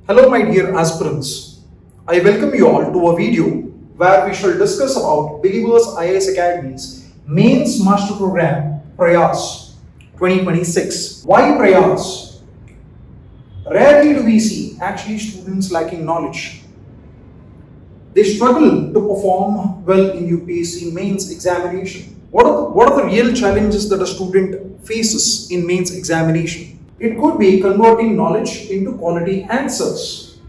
Hello my dear aspirants, I welcome you all to a video where we shall discuss about Believers IAS Academy's Mains Master Program Prayas 2026. Why Prayas? Rarely do we see actually students lacking knowledge. They struggle to perform well in UPSC mains examination. What are the real challenges that a student faces in mains examination? It could be converting knowledge into quality answers.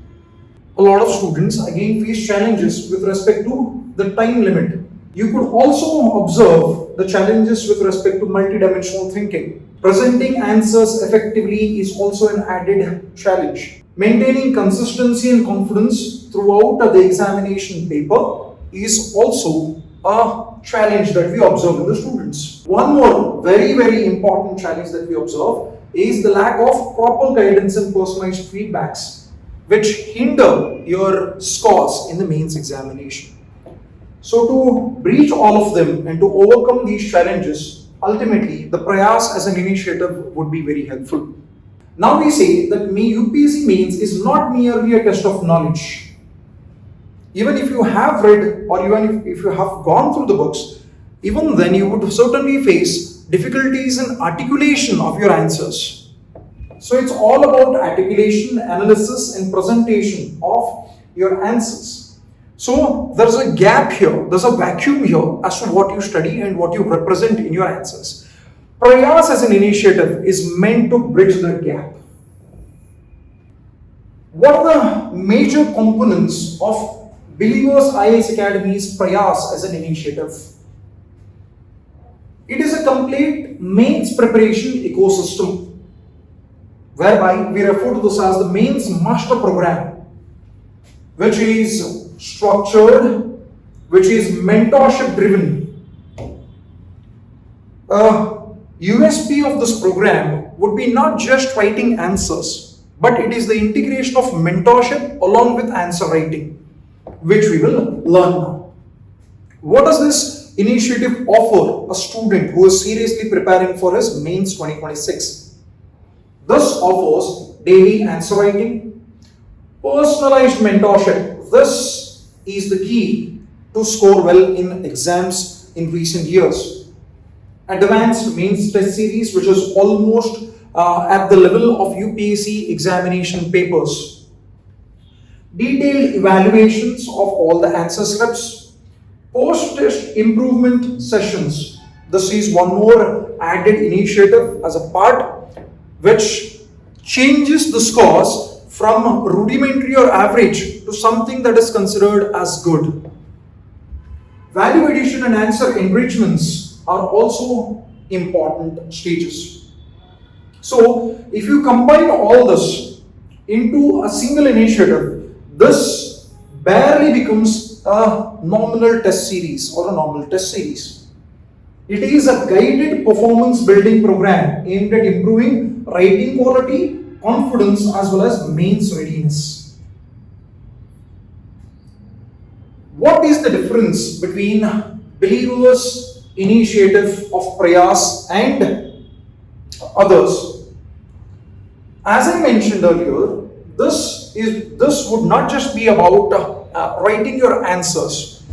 A lot of students again face challenges with respect to the time limit. You could also observe the challenges with respect to multidimensional thinking. Presenting answers effectively is also an added challenge. Maintaining consistency and confidence throughout the examination paper is also a challenge that we observe in the students. One more very important challenge that we observe is the lack of proper guidance and personalized feedbacks, which hinder your scores in the mains examination. So to breach all of them and to overcome these challenges, ultimately the Prayas as an initiative would be very helpful. Now we say that UPSC mains is not merely a test of knowledge. Even if you have read or even if you have gone through the books, even then you would certainly face difficulties in articulation of your answers. So it's all about articulation, analysis and presentation of your answers. So there's a gap here, there's a vacuum here as to what you study and what you represent in your answers. Prayas as an initiative is meant to bridge that gap. What are the major components of Believers IAS Academy's Prayas as an initiative? It is a complete mains preparation ecosystem, whereby we refer to this as the mains master program, which is structured, which is mentorship driven. USP of this program would be not just writing answers, but it is the integration of mentorship along with answer writing, which we will learn now. What does this initiative offer a student who is seriously preparing for his mains 2026? This offers daily answer writing, personalized mentorship. This is the key to score well in exams in recent years. Advanced mains test series, which is almost at the level of UPSC examination papers. Detailed evaluations of all the answer scripts. Post-test improvement sessions. This is one more added initiative as a part which changes the scores from rudimentary or average to something that is considered as good. Value addition and answer enrichments are also important stages. So, if you combine all this into a single initiative, this barely becomes a nominal test series or a normal test series. It is a guided performance building program aimed at improving writing quality, confidence as well as mains readiness. What is the difference between Believers initiative of Prayas and others? As I mentioned earlier, this would not just be about writing your answers.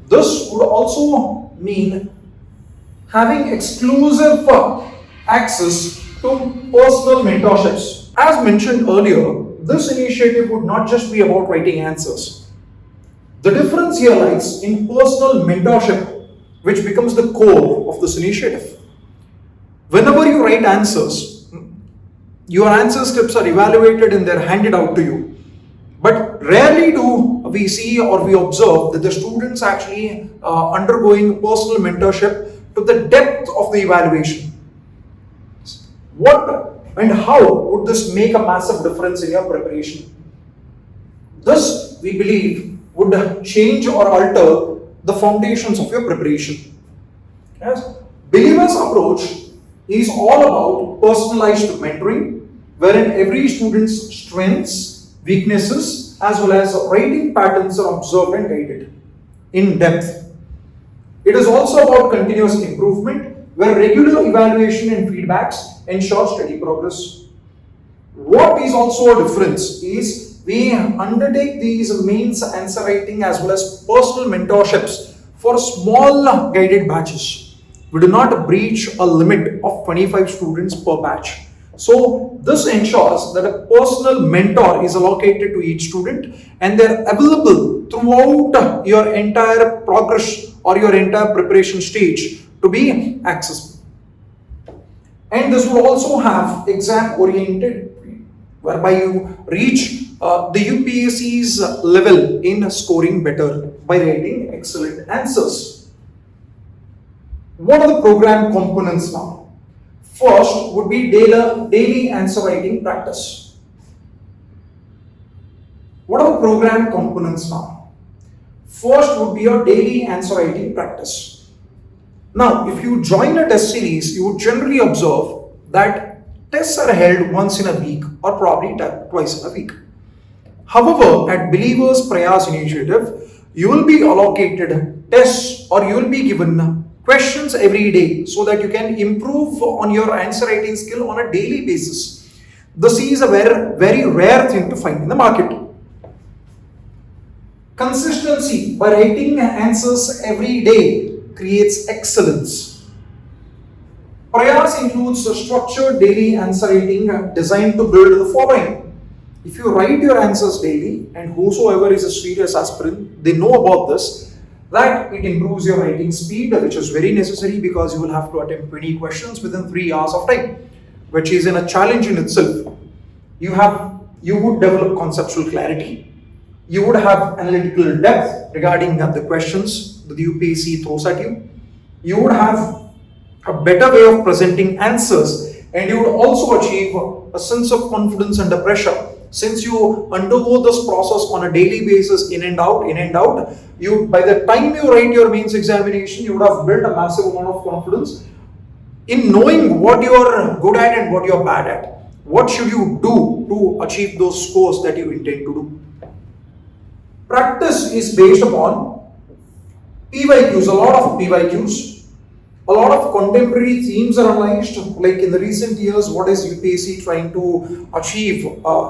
This would also mean having exclusive access to personal mentorships. As mentioned earlier, this initiative would not just be about writing answers. The difference here lies in personal mentorship, which becomes the core of this initiative. Whenever you write answers, your answer scripts are evaluated and they're handed out to you. But rarely do we see or we observe that the students actually undergoing personal mentorship to the depth of the evaluation. What and how would this make a massive difference in your preparation? This, we believe, would change or alter the foundations of your preparation. Yes. Believers' approach is all about personalized mentoring, wherein every student's strengths, weaknesses, as well as writing patterns are observed and guided in depth. It is also about continuous improvement, where regular evaluation and feedbacks ensure steady progress. What is also a difference is we undertake these mains answer writing as well as personal mentorships for small guided batches. We do not breach a limit of 25 students per batch. So this ensures that a personal mentor is allocated to each student and they're available throughout your entire progress or your entire preparation stage to be accessible. And this will also have exam oriented, whereby you reach the UPSC's level in scoring better by writing excellent answers. What are the program components now? First would be daily answer writing practice. What are the program components now? First would be your daily answer writing practice. Now, if you join a test series, you would generally observe that tests are held once in a week or probably twice in a week. However, at Believers Prayas initiative, you will be allocated tests or you will be given questions every day so that you can improve on your answer writing skill on a daily basis. This is a very rare thing to find in the market. Consistency by writing answers every day creates excellence. Prayas includes a structured daily answer writing designed to build the following. If you write your answers daily, and whosoever is a serious aspirant, they know about this, that it improves your writing speed, which is very necessary because you will have to attempt 20 questions within 3 hours of time, which is a challenge in itself. You would develop conceptual clarity. You would have analytical depth regarding the questions that the UPSC throws at you. You would have a better way of presenting answers, and you would also achieve a sense of confidence under pressure. Since you undergo this process on a daily basis, in and out, you, by the time you write your mains examination, you would have built a massive amount of confidence in knowing what you are good at and what you are bad at. What should you do to achieve those scores that you intend to do? Practice is based upon PYQs, a lot of PYQs. A lot of contemporary themes are analyzed, like in the recent years, what is UPSC trying to achieve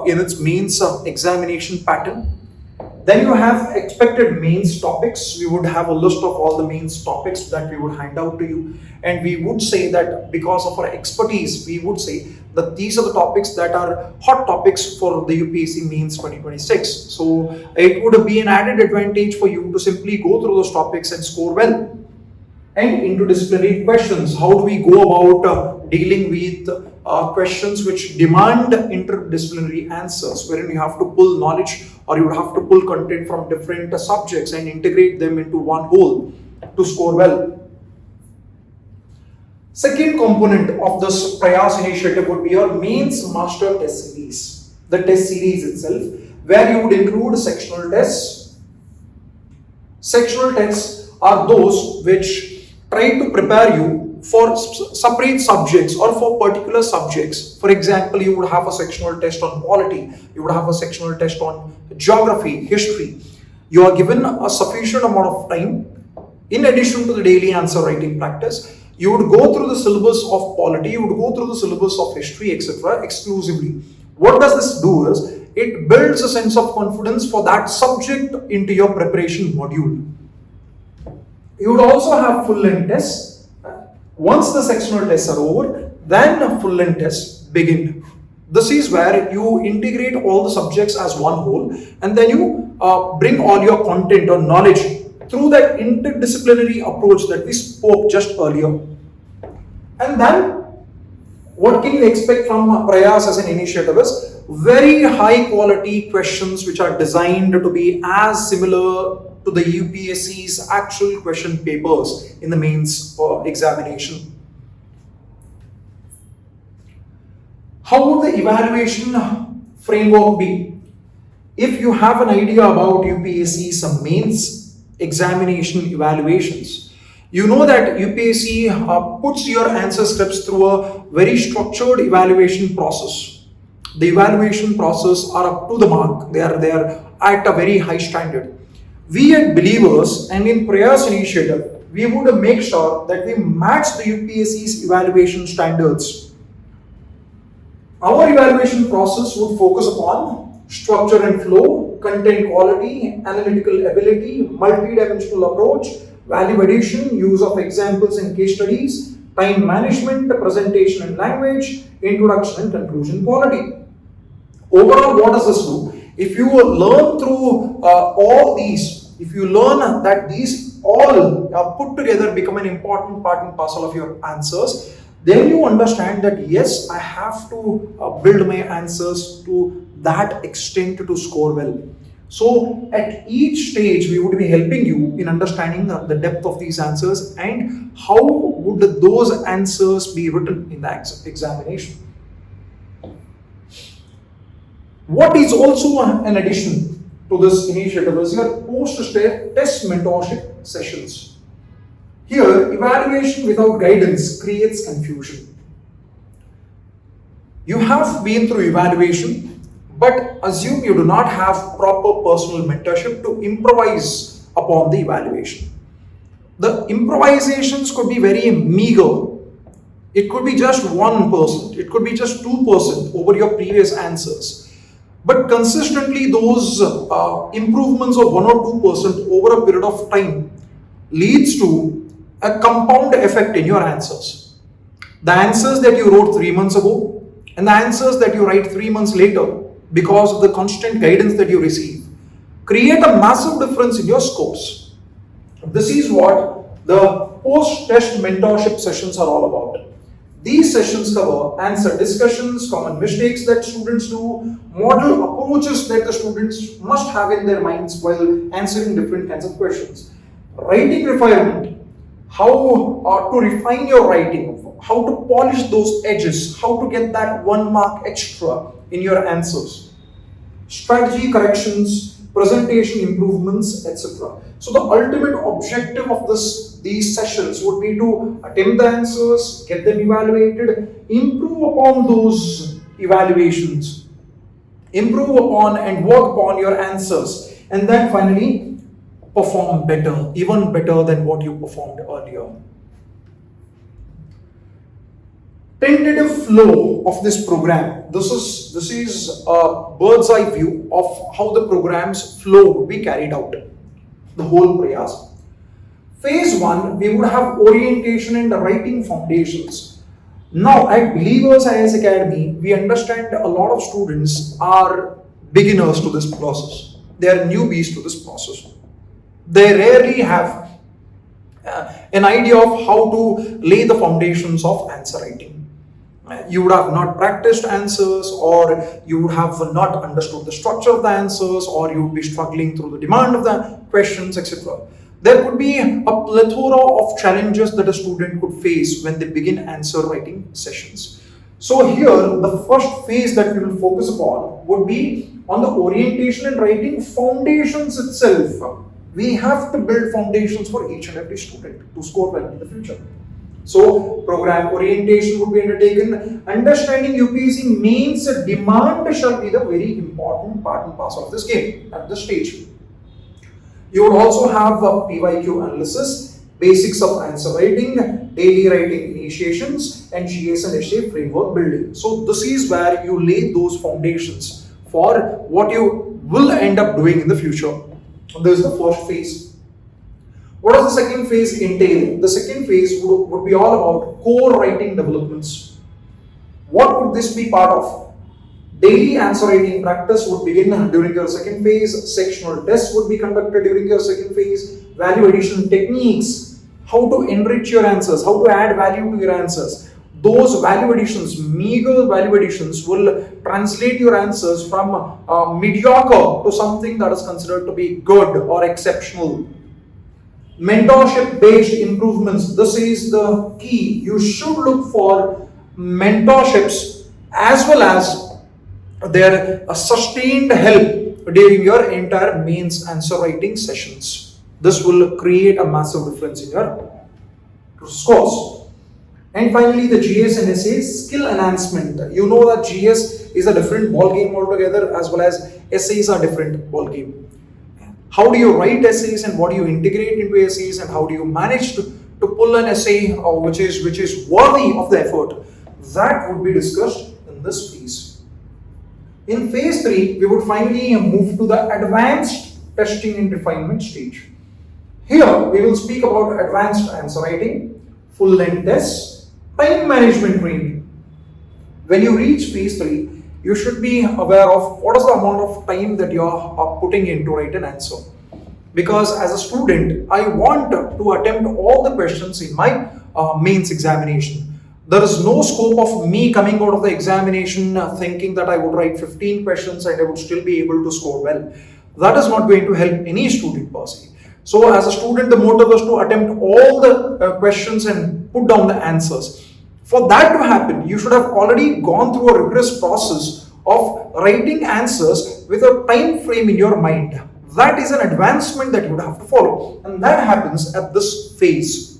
in its mains examination pattern. Then you have expected mains topics. We would have a list of all the mains topics that we would hand out to you. And we would say that because of our expertise, we would say that these are the topics that are hot topics for the UPSC mains 2026. So it would be an added advantage for you to simply go through those topics and score well. And interdisciplinary questions. How do we go about dealing with questions which demand interdisciplinary answers, wherein you have to pull knowledge or you would have to pull content from different subjects and integrate them into one whole to score well. Second component of this Prayas initiative would be your mains master test series. The test series itself, where you would include sectional tests. Sectional tests are those which try to prepare you for separate subjects or for particular subjects. For example, you would have a sectional test on polity, you would have a sectional test on geography, history. You are given a sufficient amount of time. In addition to the daily answer writing practice, you would go through the syllabus of polity, you would go through the syllabus of history, etc. exclusively. What does this do is, it builds a sense of confidence for that subject into your preparation module. You would also have full-length tests. Once the sectional tests are over, then full-length tests begin. This is where you integrate all the subjects as one whole, and then you bring all your content or knowledge through that interdisciplinary approach that we spoke just earlier. And then, what can you expect from Prayas as an initiative is very high quality questions which are designed to be as similar to the UPSC's actual question papers in the mains examination. How would the evaluation framework be? If you have an idea about UPSC's mains examination evaluations, you know that UPSC puts your answer scripts through a very structured evaluation process. The evaluation process are up to the mark. They are at a very high standard. We at Believers and in Prayas initiative, we would make sure that we match the UPSC's evaluation standards. Our evaluation process would focus upon structure and flow, content quality, analytical ability, multi-dimensional approach, value addition, use of examples and case studies, time management, presentation and language, introduction and conclusion quality. Overall, what does this do? If you learn through all these, if you learn that these all put together become an important part and parcel of your answers, then you understand that yes, I have to build my answers to that extent to score well. So at each stage, we would be helping you in understanding the depth of these answers and how would those answers be written in the examination. What is also an addition to this initiative is your post-test mentorship sessions. Here, evaluation without guidance creates confusion. You have been through evaluation, but assume you do not have proper personal mentorship to improvise upon the evaluation. The improvisations could be very meager. It could be just 1%, it could be just 2% over your previous answers. But consistently those improvements of 1 or 2% over a period of time leads to a compound effect in your answers. The answers that you wrote 3 months ago and the answers that you write 3 months later, because of the constant guidance that you receive, create a massive difference in your scores. This is what the post-test mentorship sessions are all about. These sessions cover answer discussions, common mistakes that students do, model approaches that the students must have in their minds while answering different kinds of questions. Writing refinement, how to refine your writing, how to polish those edges, how to get that 1 mark extra in your answers. Strategy corrections, presentation improvements, etc. So the ultimate objective of these sessions would be to attempt the answers, get them evaluated, improve upon those evaluations, improve upon and work upon your answers, and then finally perform better, even better than what you performed earlier. Tentative flow of this program. This is a bird's eye view of how the program's flow would be carried out. The whole Prayas. Phase 1, we would have orientation and writing foundations. Now at Believers IAS Academy, we understand a lot of students are beginners to this process. They are newbies to this process. They rarely have an idea of how to lay the foundations of answer writing. You would have not practiced answers, or you would have not understood the structure of the answers, or you would be struggling through the demand of the questions, etc. There could be a plethora of challenges that a student could face when they begin answer writing sessions. So here, the first phase that we will focus upon would be on the orientation and writing foundations itself. We have to build foundations for each and every student to score well in the future. So, program orientation would be undertaken. Understanding UPSC mains demand shall be the very important part and parcel of this game at this stage. You would also have a PYQ analysis, basics of answer writing, daily writing initiations, and GS and essay framework building. So, this is where you lay those foundations for what you will end up doing in the future. This is the first phase. What does the second phase entail? The second phase would be all about core writing developments. What would this be part of? Daily answer writing practice would begin during your second phase. Sectional tests would be conducted during your second phase. Value addition techniques, how to enrich your answers, how to add value to your answers. Those value additions, meager value additions, will translate your answers from mediocre to something that is considered to be good or exceptional. Mentorship based improvements, this is the key. You should look for mentorships as well as their sustained help during your entire mains answer writing sessions. This will create a massive difference in your scores. And finally, the GS and SA skill enhancement. You know that GS is a different ball game altogether, as well as essays are different ball game. How do you write essays and what do you integrate into essays, and how do you manage to pull an essay which is worthy of the effort? That would be discussed in this piece. In phase 3, we would finally move to the advanced testing and refinement stage. Here, we will speak about advanced answer writing, full length tests, time management training. When you reach phase 3, you should be aware of what is the amount of time that you are putting in to write an answer. Because as a student, I want to attempt all the questions in my mains examination. There is no scope of me coming out of the examination thinking that I would write 15 questions and I would still be able to score well. That is not going to help any student per se. So as a student, the motive is to attempt all the questions and put down the answers. For that to happen, you should have already gone through a rigorous process of writing answers with a time frame in your mind. That is an advancement that you would have to follow, and that happens at this phase.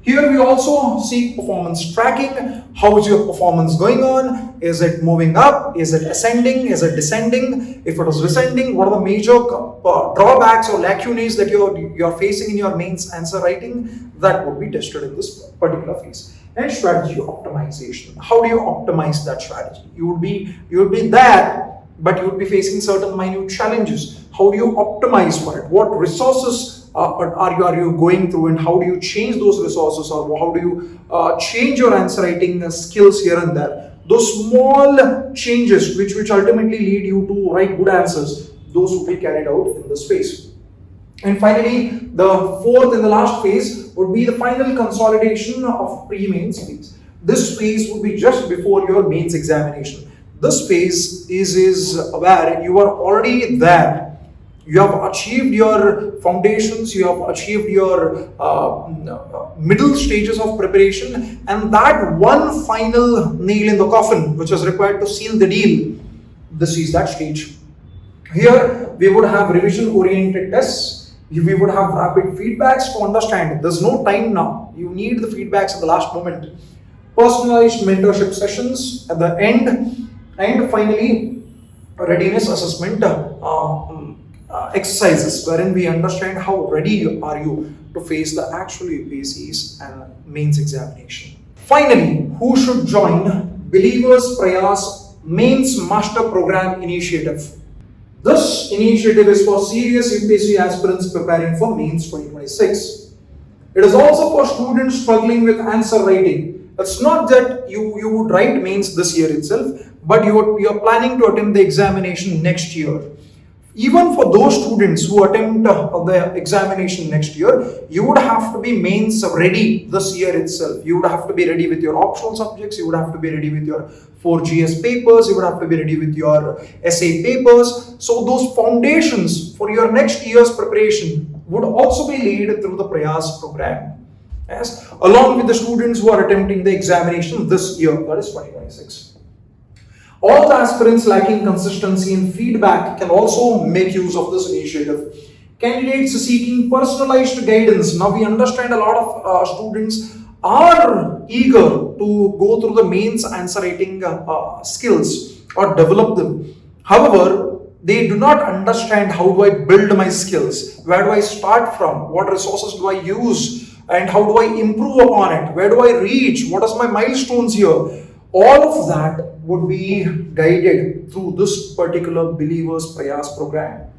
Here we also see performance tracking. How is your performance going on? Is it moving up? Is it ascending? Is it descending? If it is descending, what are the major drawbacks or lacunae that you're facing in your mains answer writing? That would be tested in this particular phase. And strategy optimization. How do you optimize that strategy? You would be there, but you would be facing certain minute challenges. How do you optimize for it? What resources are you going through, and how do you change those resources, or how do you change your answer writing skills here and there? Those small changes which ultimately lead you to write good answers, those will be carried out in this phase. And finally, the fourth and the last phase would be the final consolidation of pre-mains phase. This phase would be just before your mains examination. This phase is where you are already there. You have achieved your foundations, you have achieved your middle stages of preparation, and that one final nail in the coffin which is required to seal the deal, this is that stage. Here we would have revision oriented tests, we would have rapid feedbacks to understand. There's no time now, you need the feedbacks at the last moment. Personalized mentorship sessions at the end, and finally readiness assessment exercises wherein we understand how ready are you to face the actual UPSC's and mains examination. Finally, who should join Believers Prayaaas Mains Master Program Initiative? This initiative is for serious UPSC aspirants preparing for Mains 2026. It is also for students struggling with answer writing. It's not that you would write mains this year itself, but you are planning to attempt the examination next year. Even for those students who attempt the examination next year, you would have to be mains ready this year itself. You would have to be ready with your optional subjects, you would have to be ready with your 4GS papers, you would have to be ready with your essay papers. So those foundations for your next year's preparation would also be laid through the Prayaaas program. Yes, along with the students who are attempting the examination this year, that is 2026. All the aspirants lacking consistency and feedback can also make use of this initiative. Candidates seeking personalized guidance. Now we understand a lot of students are eager to go through the mains answer writing skills or develop them. However, they do not understand how do I build my skills, where do I start from, what resources do I use, and how do I improve upon it, where do I reach, what are my milestones here. All of that would be guided through this particular Believers Prayaaas program.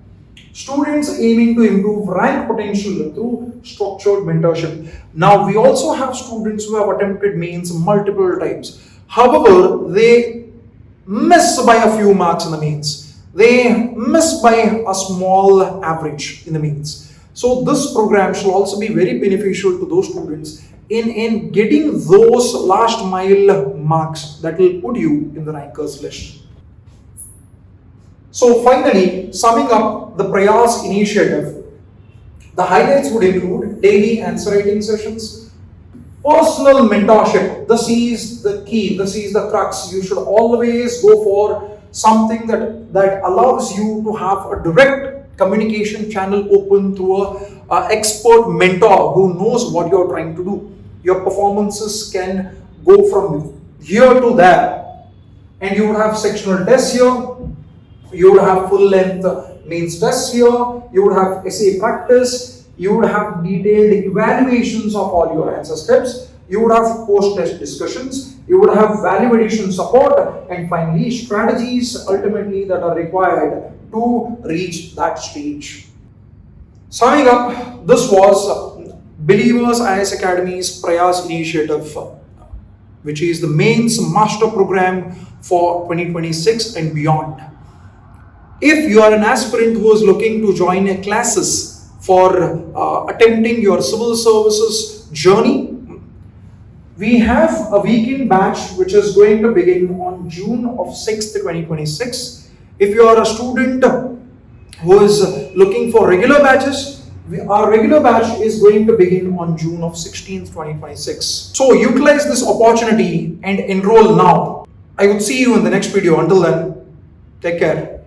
Students aiming to improve rank potential through structured mentorship. Now we also have students who have attempted mains multiple times. However, they miss by a few marks in the mains. They miss by a small average in the mains. So this program shall also be very beneficial to those students in getting those last mile marks that will put you in the rankers list. So finally, summing up the Prayaaas initiative, the highlights would include daily answer writing sessions, personal mentorship. This is the key, this is the crux. You should always go for something that allows you to have a direct communication channel open through an expert mentor who knows what you're trying to do. Your performances can go from here to there, and you would have sectional tests here, you would have full length mains tests here, you would have essay practice, you would have detailed evaluations of all your answer steps, you would have post test discussions, you would have value addition support, and finally strategies ultimately that are required to reach that stage. Summing up, this was Believers IAS Academy's Prayas initiative, which is the mains master program for 2026 and beyond. If you are an aspirant who is looking to join a classes for attempting your civil services journey, we have a weekend batch which is going to begin on June of 6th, 2026. If you are a student who is looking for regular batches, our regular batch is going to begin on June of 16th, 2026. So utilize this opportunity and enroll now. I would see you in the next video. Until then, take care.